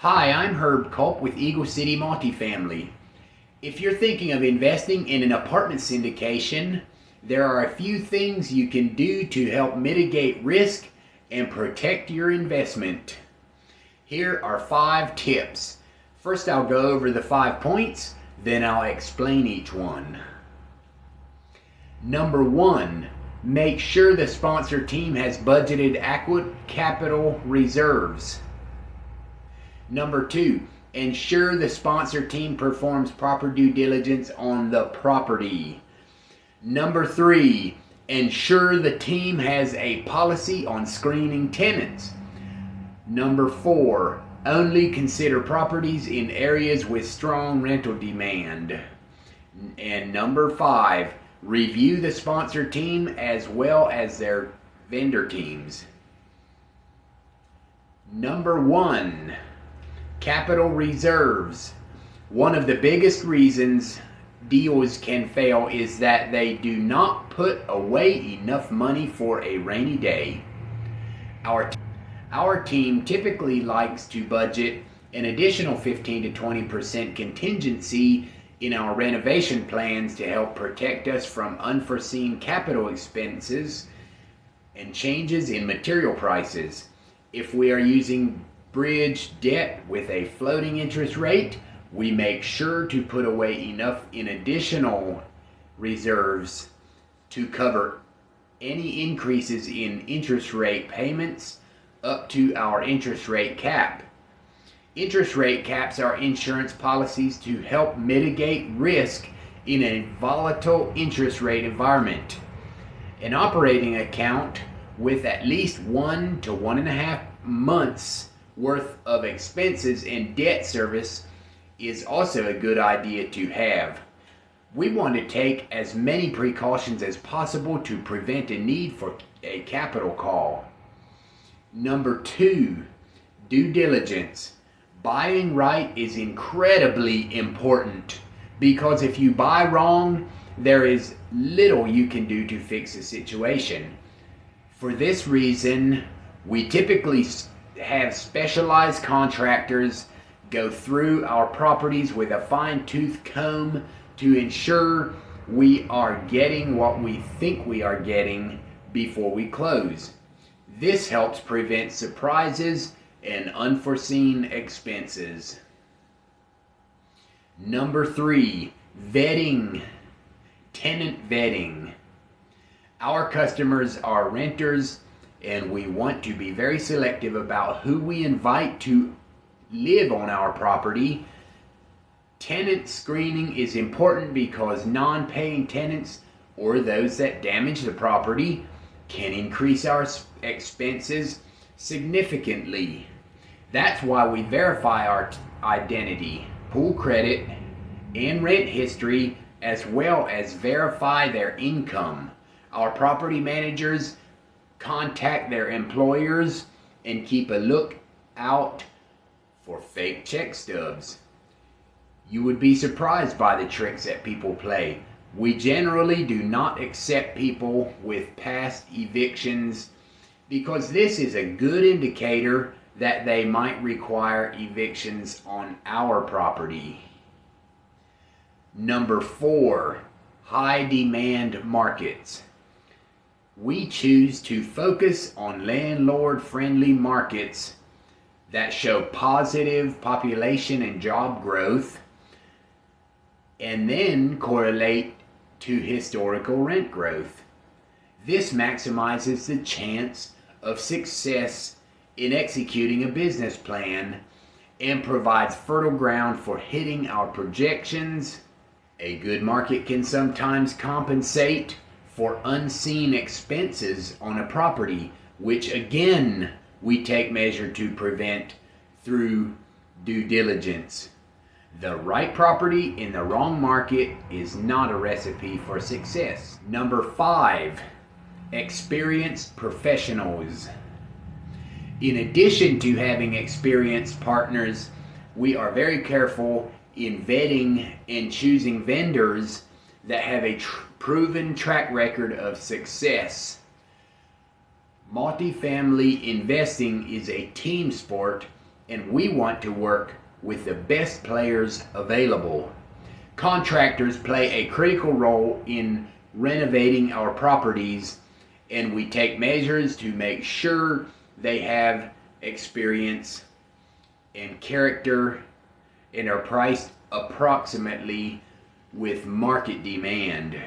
Hi, I'm Herb Culp with Eagle City Multifamily. If you're thinking of investing in an apartment syndication, there are a few things you can do to help mitigate risk and protect your investment. Here are 5 tips. First, I'll go over the 5 points, then I'll explain each one. Number 1, make sure the sponsor team has budgeted adequate capital reserves. Number 2, ensure the sponsor team performs proper due diligence on the property. Number 3, ensure the team has a policy on screening tenants. Number 4, only consider properties in areas with strong rental demand. And number 5, review the sponsor team as well as their vendor teams. Number 1, capital reserves. One of the biggest reasons deals can fail is that they do not put away enough money for a rainy day. Our team typically likes to budget an additional 15 to 20% contingency in our renovation plans to help protect us from unforeseen capital expenses and changes in material prices. If we are using bridge debt with a floating interest rate, we make sure to put away enough in additional reserves to cover any increases in interest rate payments up to our interest rate cap. Interest rate caps are insurance policies to help mitigate risk in a volatile interest rate environment. An operating account with at least 1 to 1.5 months worth of expenses and debt service is also a good idea to have. We want to take as many precautions as possible to prevent a need for a capital call. Number 2, due diligence. Buying right is incredibly important because if you buy wrong, there is little you can do to fix the situation. For this reason, we typically have specialized contractors go through our properties with a fine-tooth comb to ensure we are getting what we think we are getting before we close. This helps prevent surprises and unforeseen expenses. Number 3, vetting. Tenant vetting. Our customers are renters, and we want to be very selective about who we invite to live on our property. Tenant screening is important because non-paying tenants or those that damage the property can increase our expenses significantly. That's why we verify our identity, pool credit, and rent history, as well as verify their income. Our property managers contact their employers and keep a lookout for fake check stubs. You would be surprised by the tricks that people play. We generally do not accept people with past evictions because this is a good indicator that they might require evictions on our property. Number 4, high demand markets. We choose to focus on landlord-friendly markets that show positive population and job growth and then correlate to historical rent growth. This maximizes the chance of success in executing a business plan and provides fertile ground for hitting our projections. A good market can sometimes compensate for unseen expenses on a property, which again we take measure to prevent through due diligence. The right property in the wrong market is not a recipe for success. Number 5, experienced professionals. In addition to having experienced partners, we are very careful in vetting and choosing vendors that have a proven track record of success. Multifamily investing is a team sport and we want to work with the best players available. Contractors play a critical role in renovating our properties, and we take measures to make sure they have experience and character and are priced approximately with market demand.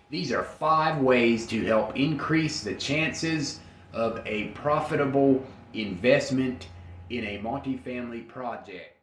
These are 5 ways to help increase the chances of a profitable investment in a multifamily project.